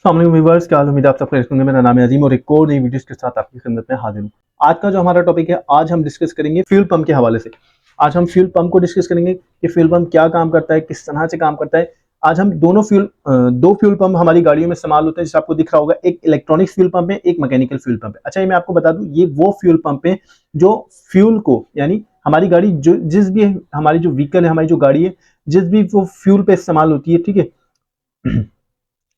Viewers, क्या हाल? उम्मीद है आप सब खैरियत होंगे। मेरा नाम है अजीम और एक और नई वीडियोस के साथ आपकी खिदमत में हाजिर हूँ। आज का जो हमारा टॉपिक है, आज हम डिस्कस करेंगे फ्यूल पंप के हवाले से। आज हम फ्यूल पंप को डिस्कस करेंगे कि फ्यूल पंप क्या काम करता है, किस तरह से काम करता है। आज हम दो फ्यूल पंप हमारी गाड़ियों में इस्तेमाल होते हैं, जैसे आपको दिख रहा होगा। एक इलेक्ट्रॉनिक फ्यूल पंप है, एक मैकेनिकल फ्यूल पंप है। अच्छा, ये मैं आपको बता दूं, ये वो फ्यूल पंप है जो फ्यूल को, यानी हमारी गाड़ी जो जिस भी हमारी जो व्हीकल है, हमारी जो गाड़ी है, जिस भी वो फ्यूल पे इस्तेमाल होती है, ठीक है,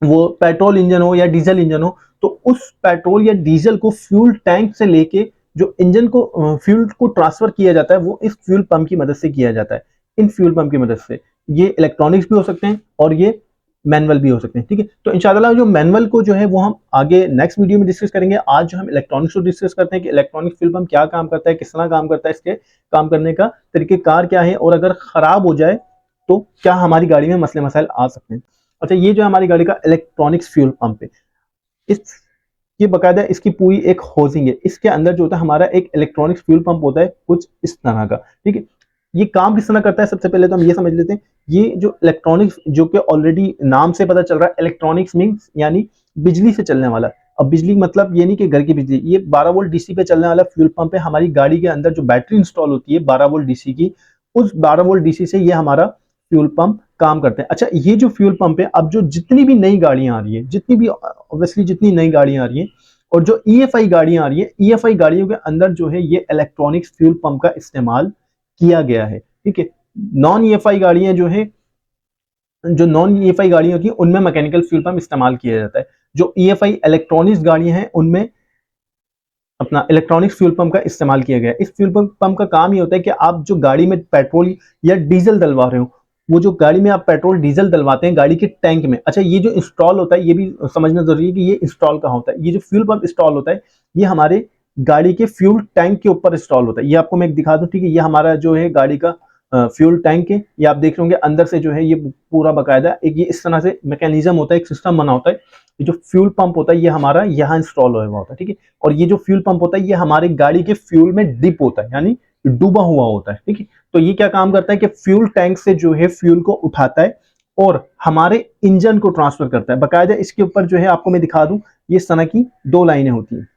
वो पेट्रोल इंजन हो या डीजल इंजन हो, तो उस पेट्रोल या डीजल को फ्यूल टैंक से लेके जो इंजन को फ्यूल को ट्रांसफर किया जाता है, वो इस फ्यूल पंप की मदद से किया जाता है। इन फ्यूल पंप की मदद से ये इलेक्ट्रॉनिक्स भी हो सकते हैं और ये मैनुअल भी हो सकते हैं। ठीक है, तो इंशाल्लाह जो मैनुअल को जो है वो हम आगे नेक्स्ट वीडियो में डिस्कस करेंगे। आज जो हम इलेक्ट्रॉनिक्स को डिस्कस करते हैं कि इलेक्ट्रॉनिक फ्यूल पंप क्या काम करता है, किस तरह काम करता है, इसके काम करने का तरीकेकार क्या है, और अगर खराब हो जाए तो क्या हमारी गाड़ी में मसले मसाइल आ सकते हैं। अच्छा, ये जो हमारी गाड़ी का इलेक्ट्रॉनिक्स फ्यूल पंप है, इस ये बकायदा इसकी पूरी एक होजिंग है। इसके अंदर जो होता है हमारा एक इलेक्ट्रॉनिक्स फ्यूल पंप होता है, कुछ इस तरह का। ठीक है, ये काम किस तरह करता है, सबसे पहले तो हम ये समझ लेते हैं। ये जो इलेक्ट्रॉनिक्स, जो कि ऑलरेडी नाम से पता चल रहा है, इलेक्ट्रॉनिक्स मींस यानी बिजली से चलने वाला। अब बिजली मतलब ये नहीं कि घर की बिजली, ये 12 वोल्ट डीसी पे चलने वाला फ्यूल पंप है। हमारी गाड़ी के अंदर जो बैटरी इंस्टॉल होती है 12 वोल्ट डीसी की, उस 12 वोल्ट डीसी से ये हमारा फ्यूल पंप काम करते हैं। अच्छा, ये जो फ्यूल पंप है, अब जो जितनी भी नई गाड़ियां आ रही है, जितनी भी ऑब्वियसली जितनी नई गाड़ियां आ रही हैं और जो ईएफआई गाड़ियां आ रही है, ईएफआई गाड़ियों के अंदर जो है ये इलेक्ट्रॉनिक्स फ्यूल पंप का इस्तेमाल किया गया है। ठीक है, नॉन ईएफआई गाड़ियां जो है, जो नॉन ईएफआई गाड़ियां होती है, उनमें मैकेनिकल फ्यूल पंप इस्तेमाल किया जाता है। जो ईएफआई इलेक्ट्रॉनिक्स गाड़ियां हैं, उनमें अपना इलेक्ट्रॉनिक्स फ्यूल पंप का इस्तेमाल किया गया है। इस फ्यूल पंप का काम ये होता है कि आप जो गाड़ी में पेट्रोल या डीजल डलवा रहे हो, वो जो गाड़ी में आप पेट्रोल डीजल डलवाते हैं गाड़ी के टैंक में। अच्छा, ये जो इंस्टॉल होता है, ये भी समझना जरूरी है कि ये इंस्टॉल कहाँ होता है। ये जो फ्यूल पंप इंस्टॉल होता है, ये हमारे गाड़ी के फ्यूल टैंक के ऊपर इंस्टॉल होता है। ये आपको मैं एक दिखा दूं। ठीक है, ये हमारा जो है गाड़ी का फ्यूल टैंक है। ये आप देख रहे होंगे अंदर से जो है ये पूरा बकायदा एक ये इस तरह से मैकेनिज्म होता है, एक सिस्टम बना होता है। ये जो फ्यूल पंप होता है ये हमारा यहाँ इंस्टॉल हुआ होता है। ठीक है, और ये जो फ्यूल पंप होता है ये हमारे गाड़ी के फ्यूल में डिप होता है, यानी डूबा हुआ होता है। ठीक है, तो ये क्या काम करता है कि फ्यूल टैंक से जो है फ्यूल को उठाता है और हमारे इंजन को ट्रांसफर करता है। बकायदा इसके ऊपर जो है आपको मैं दिखा दूं, ये इस तरह की दो लाइनें होती है।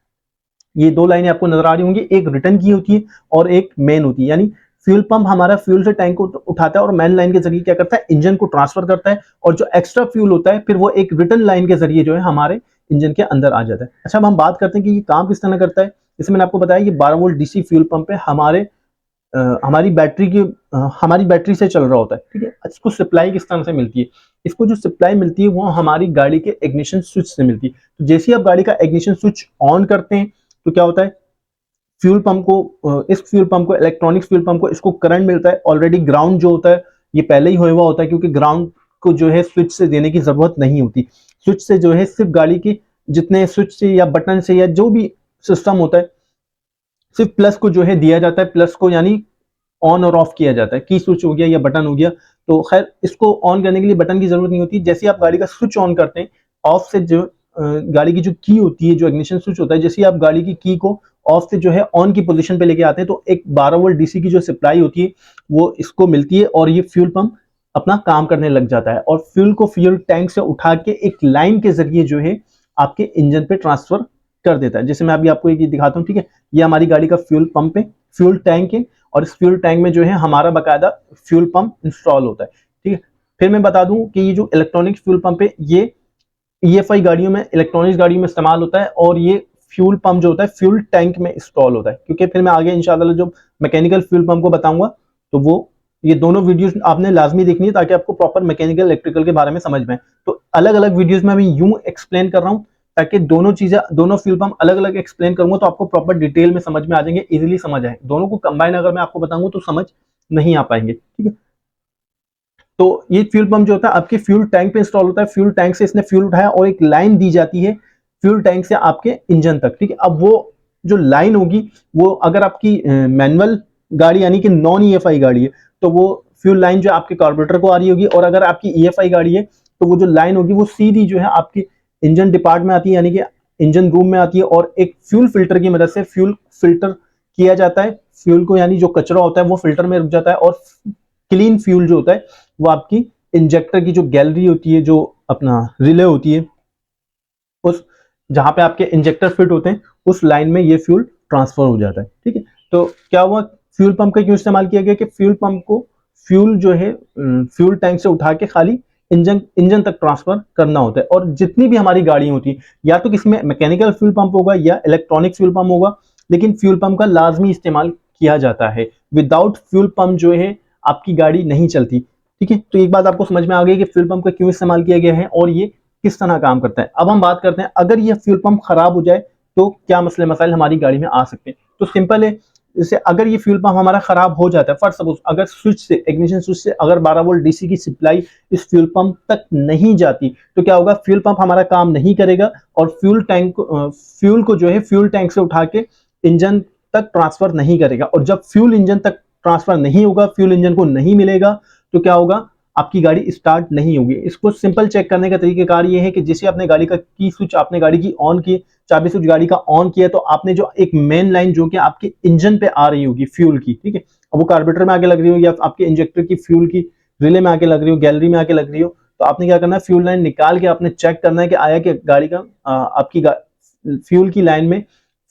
ये दो लाइनें आपको नजर आ रही होंगी, एक रिटर्न की होती है और एक मेन होती है। यानी फ्यूल पंप हमारा फ्यूल से टैंक को उठाता है और मेन लाइन के जरिए क्या करता है, इंजन को ट्रांसफर करता है, और जो एक्स्ट्रा फ्यूल होता है फिर वो एक रिटर्न लाइन के जरिए जो है हमारे इंजन के अंदर आ जाता है। अच्छा, अब हम बात करते हैं कि ये काम किस तरह करता है। जैसे मैंने आपको बताया, ये 12 वोल्ट डीसी फ्यूल पंप है, हमारी बैटरी से चल रहा होता है। ठीक है, इसको सप्लाई किस तरह से मिलती है, इसको जो सप्लाई मिलती है वो हमारी गाड़ी के इग्निशन स्विच से मिलती है। तो जैसे ही आप गाड़ी का इग्निशन स्विच ऑन करते हैं तो क्या होता है, इस फ्यूल पंप को, इलेक्ट्रॉनिक्स फ्यूल पंप को, इसको करंट मिलता है। ऑलरेडी ग्राउंड जो होता है ये पहले ही हुआ होता है, क्योंकि ग्राउंड को जो है स्विच से देने की जरूरत नहीं होती। स्विच से जो है सिर्फ गाड़ी की जितने स्विच से या बटन से या जो भी सिस्टम होता है, सिर्फ प्लस को जो है दिया जाता है। प्लस को यानी ऑन और ऑफ किया जाता है, की स्विच हो गया या बटन हो गया। तो खैर, इसको ऑन करने के लिए बटन की जरूरत नहीं होती। जैसे आप गाड़ी का स्विच ऑन करते हैं, ऑफ से जो गाड़ी की जो की होती है, जो इग्निशन स्विच होता है, जैसे आप गाड़ी की को ऑफ से जो है ऑन की पोजीशन पे लेके आते हैं, तो एक 12 वोल्ट डीसी की जो सप्लाई होती है वो इसको मिलती है और ये फ्यूल पंप अपना काम करने लग जाता है और फ्यूल को फ्यूल टैंक से उठा के एक लाइन के जरिए जो है आपके इंजन पे ट्रांसफर कर देता है। जैसे मैं अभी आपको एक दिखाता हूँ। ठीक है, ये हमारी गाड़ी का फ्यूल पंप है, फ्यूल टैंक है, और इस फ्यूल टैंक में जो है हमारा बकायदा फ्यूल पंप इंस्टॉल होता है। ठीक है, फिर मैं बता दूं कि ये जो इलेक्ट्रॉनिक फ्यूल पंप है ये ईएफआई गाड़ियों में, इलेक्ट्रॉनिक्स गाड़ियों में इस्तेमाल होता है, और ये फ्यूल पंप जो होता है फ्यूल टैंक में इंस्टॉल होता है। क्योंकि फिर मैं आगे इंशाल्लाह जो मैकेनिकल फ्यूल पंप को बताऊंगा, तो वो ये दोनों वीडियोस आपने लाजमी देखनी है ताकि आपको प्रॉपर मैकेनिकल इलेक्ट्रिकल के बारे में समझ में आए। तो अलग अलग वीडियोस में मैं यूं एक्सप्लेन कर रहा हूं ताकि दोनों चीजें, दोनों फ्यूल पंप अलग अलग एक्सप्लेन करूंगा तो आपको प्रॉपर डिटेल में समझ में आ जाएंगे, इजीली समझ आए। दोनों को कंबाइन अगर मैं आपको बताऊंगा तो समझ नहीं आ पाएंगे। ठीक है, तो ये फ्यूल पंप जो होता है आपके फ्यूल टैंक पे इंस्टॉल होता है। फ्यूल टैंक से इसने फ्यूल उठाया और एक लाइन दी जाती है फ्यूल टैंक से आपके इंजन तक। ठीक है, अब वो जो लाइन होगी, वो अगर आपकी मैनुअल गाड़ी यानी कि नॉन ईएफआई गाड़ी है तो वो फ्यूल लाइन जो आपके कार्बोरेटर को आ रही होगी, और अगर आपकी ईएफआई गाड़ी है तो वो जो लाइन होगी वो सीधी जो है आपकी इंजन डिपार्ट में आती है, यानी कि इंजन रूम में आती है, और एक फ्यूल फिल्टर की मदद से फ्यूल फिल्टर किया जाता है। फ्यूल को, यानी जो कचरा होता है वो फिल्टर में रुक जाता है, और क्लीन फ्यूल जो होता है वो आपकी इंजेक्टर की जो गैलरी होती है, जो अपना रिले होती है, उस जहां पे आपके इंजेक्टर फिट होते हैं उस लाइन में ये फ्यूल ट्रांसफर हो जाता है। ठीक है, तो क्या हुआ, फ्यूल पंप का क्यों इस्तेमाल किया गया कि फ्यूल पंप को फ्यूल जो है फ्यूल टैंक से उठा के खाली इंजन इंजन तक ट्रांसफर करना होता है। और जितनी भी हमारी गाड़ी होती है या तो किसी में मैकेनिकल फ्यूल पंप होगा या इलेक्ट्रॉनिक फ्यूल पंप होगा, लेकिन फ्यूल पंप का लाजमी इस्तेमाल किया जाता है। विदाउट फ्यूल पंप जो है आपकी गाड़ी नहीं चलती। ठीक है, तो एक बात आपको समझ में आ गई कि फ्यूल पंप का क्यों इस्तेमाल किया गया है और ये किस तरह काम करता है। अब हम बात करते हैं अगर ये फ्यूल पंप खराब हो जाए तो क्या मसले मसाइल हमारी गाड़ी में आ सकते हैं। तो सिंपल है, जैसे अगर ये फ्यूल पंप हमारा खराब हो जाता है, फॉर सपोज अगर स्विच से इग्निशन स्विच से अगर 12 वोल्ट डीसी की सप्लाई इस फ्यूल पंप तक नहीं जाती तो क्या होगा, फ्यूल पंप हमारा काम नहीं करेगा और फ्यूल को जो है फ्यूल टैंक से उठा के इंजन तक ट्रांसफर नहीं करेगा। और जब फ्यूल इंजन तक ट्रांसफर नहीं होगा, फ्यूल इंजन को नहीं मिलेगा, तो क्या होगा, आपकी गाड़ी स्टार्ट नहीं होगी। इसको सिंपल चेक करने का तरीकेकार ये है कि जैसे आपने गाड़ी का की स्विच आपने गाड़ी की ऑन की, चाबी स्विच गाड़ी का ऑन किया, तो आपने जो एक मेन लाइन जो कि आपके इंजन पे आ रही होगी फ्यूल की, ठीक है, अब वो कार्बोरेटर में आके लग रही हो या आपके इंजेक्टर की फ्यूल की रिले में आके लग रही हो, गैलरी में आके लग रही हो, तो आपने क्या करना है, फ्यूल लाइन निकाल के आपने चेक करना है कि आया कि गाड़ी का आपकी फ्यूल की लाइन में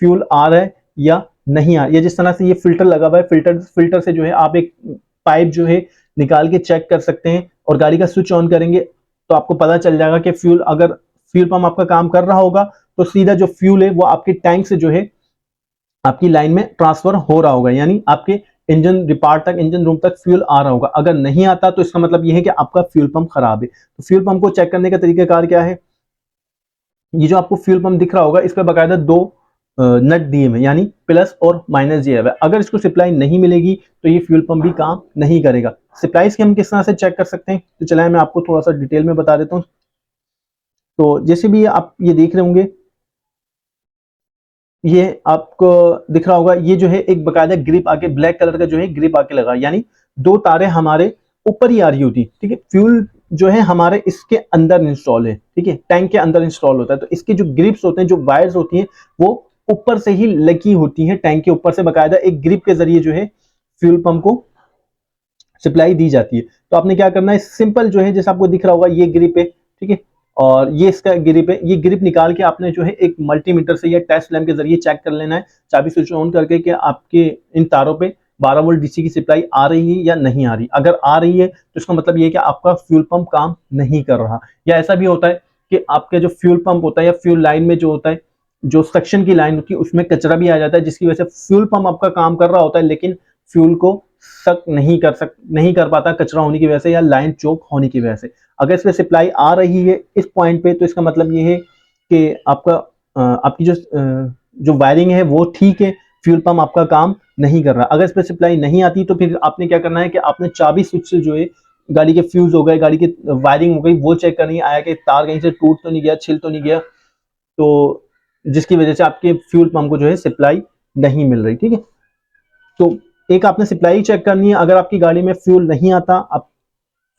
फ्यूल आ रहा है या नहीं आ रहा है। या जिस तरह से ये फिल्टर लगा हुआ है, फिल्टर से जो है आप एक पाइप जो है निकाल के चेक कर सकते हैं और गाड़ी का स्विच ऑन करेंगे तो आपको पता चल जाएगा कि फ्यूल अगर फ्यूल पंप आपका काम कर रहा होगा तो सीधा जो फ्यूल है वो आपके टैंक से जो है आपकी लाइन में ट्रांसफर हो रहा होगा, यानी आपके इंजन डिपार्ट तक, इंजन रूम तक फ्यूल आ रहा होगा। अगर नहीं आता तो इसका मतलब यह है कि आपका फ्यूल पंप खराब है। तो फ्यूल पंप को चेक करने का तरीकाकार क्या है, ये जो आपको फ्यूल पंप दिख रहा होगा इस पर बाकायदा दो नट दिए हुए, यानी प्लस और माइनस दिया हुआ है। अगर इसको सप्लाई नहीं मिलेगी तो ये फ्यूल पंप भी काम नहीं करेगा। सप्लाई की हम किस तरह से चेक कर सकते हैं, तो चलाएं मैं आपको थोड़ा सा डिटेल में बता देता हूँ। तो जैसे भी आप ये देख रहे होंगे, ये आपको दिख रहा होगा, ये जो है एक बकायदा ग्रिप आके ब्लैक कलर का जो है ग्रिप आके लगा, यानी दो तारे हमारे ऊपर ही आ रही होती। ठीक है, फ्यूल जो है हमारे इसके अंदर इंस्टॉल है, ठीक है, टैंक के अंदर इंस्टॉल होता है। तो इसके जो ग्रिप्स होते हैं, जो वायर्स होती हैं, वो ऊपर से ही लगी होती हैं, टैंक के ऊपर से बकायदा एक ग्रिप के जरिए जो है फ्यूल पंप को सप्लाई दी जाती है। तो आपने क्या करना है, सिंपल जो है जैसे आपको दिख रहा होगा ये ग्रिप है, ठीक है, और ये इसका ग्रिप है। ये ग्रिप निकाल के आपने जो है एक मल्टीमीटर से या टेस्ट लैम्प के जरिए चेक कर लेना है, चाबी स्विच ऑन करके, कि आपके इन तारों पे 12 वोल्ट डीसी की सप्लाई आ रही है या नहीं आ रही। अगर आ रही है तो इसका मतलब ये है कि आपका फ्यूल पंप काम नहीं कर रहा। या ऐसा भी होता है कि आपका जो फ्यूल पंप होता है या फ्यूल लाइन में जो होता है, जो सक्शन की लाइन होती है, उसमें कचरा भी आ जाता है, जिसकी वजह से फ्यूल पंप आपका काम कर रहा होता है लेकिन फ्यूल को सक नहीं कर पाता, कचरा होने की वजह से या लाइन चोक होने की वजह से। अगर इसमें सप्लाई आ रही है इस पॉइंट पे तो इसका मतलब ये है कि आपकी जो वायरिंग है वो ठीक है, फ्यूल पंप आपका काम नहीं कर रहा। अगर इस पर सप्लाई नहीं आती तो फिर आपने क्या करना है कि आपने चाबी स्विच से जो है गाड़ी के फ्यूज हो गए, गाड़ी की वायरिंग हो गई, वो चेक करनी है, आया कि तार कहीं से टूट तो नहीं गया, छिल तो नहीं गया, तो जिसकी वजह से आपके फ्यूल पंप को जो है सप्लाई नहीं मिल रही। ठीक है, तो एक आपने सप्लाई चेक करनी है। अगर आपकी गाड़ी में फ्यूल नहीं आता, आप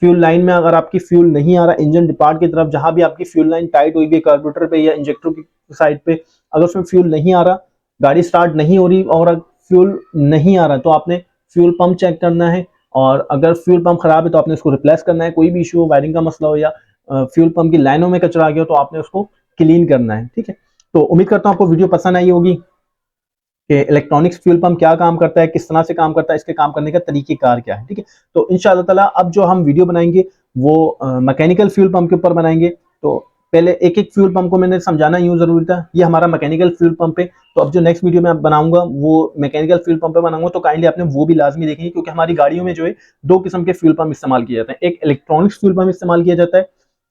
फ्यूल लाइन में अगर आपकी फ्यूल नहीं आ रहा, इंजन डिपार्ट की तरफ जहां भी आपकी फ्यूल लाइन टाइट हुई है कार्बोरेटर पे या इंजेक्टर की साइड पे, अगर उसमें फ्यूल नहीं आ रहा, गाड़ी स्टार्ट नहीं हो रही और फ्यूल नहीं आ रहा, तो आपने फ्यूल पंप चेक करना है। और अगर फ्यूल पंप खराब है तो आपने उसको रिप्लेस करना है। कोई भी इशू हो, वायरिंग का मसला हो या फ्यूल पंप की लाइनों में कचरा आ गया हो, तो आपने उसको क्लीन करना है। ठीक है, तो उम्मीद करता हूं आपको वीडियो पसंद आई होगी कि इलेक्ट्रॉनिक्स फ्यूल पंप क्या काम करता है, किस तरह से काम करता है, इसके काम करने का तरीकेकार क्या है। ठीक है, तो इंशाअल्लाह ताला अब जो हम वीडियो बनाएंगे वो मैकेनिकल फ्यूल पंप के ऊपर बनाएंगे। तो पहले एक एक फ्यूल पंप को मैंने समझाना यूं जरूरी था। ये हमारा मैकेनिकल फ्यूल पंप है, तो अब जो नेक्स्ट वीडियो में बनाऊंगा वो मैकेनिकल फ्यूल पंप पे बनाऊंगा, तो काइंडली आपने वो भी लाजमी देखेंगे, क्योंकि हमारी गाड़ियों में जो है दो किस्म के फ्यूल पंप इस्तेमाल किए जाते हैं। एक इलेक्ट्रॉनिक्स फ्यूल पंप इस्तेमाल किया जाता है,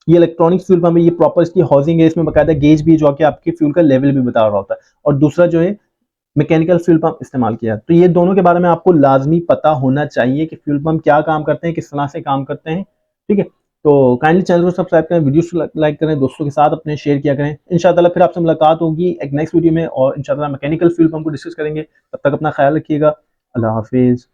ये इलेक्ट्रॉनिक्स फ्यूल पंप है, ये प्रॉपर इसकी हाउसिंग है, इसमें बाकायदा गेज भी जो कि आपके फ्यूल का लेवल भी बता रहा होता है। और दूसरा जो है मैकेनिकल फ्यूल पंप इस्तेमाल किया। तो ये दोनों के बारे में आपको लाजमी पता होना चाहिए कि फ्यूल पंप क्या काम करते हैं, किस तरह से काम करते हैं। ठीक है, तो काइंडली चैनल को सब्सक्राइब करें, वीडियो को लाइक करें, दोस्तों के साथ अपने शेयर किया करें। इंशाअल्लाह फिर आपसे मुलाकात होगी एक नेक्स्ट वीडियो में और इंशाअल्लाह मैकेनिकल फ्यूल पंप को डिस्कस करेंगे। तब तक अपना ख्याल रखिएगा। अल्लाह हाफिज़।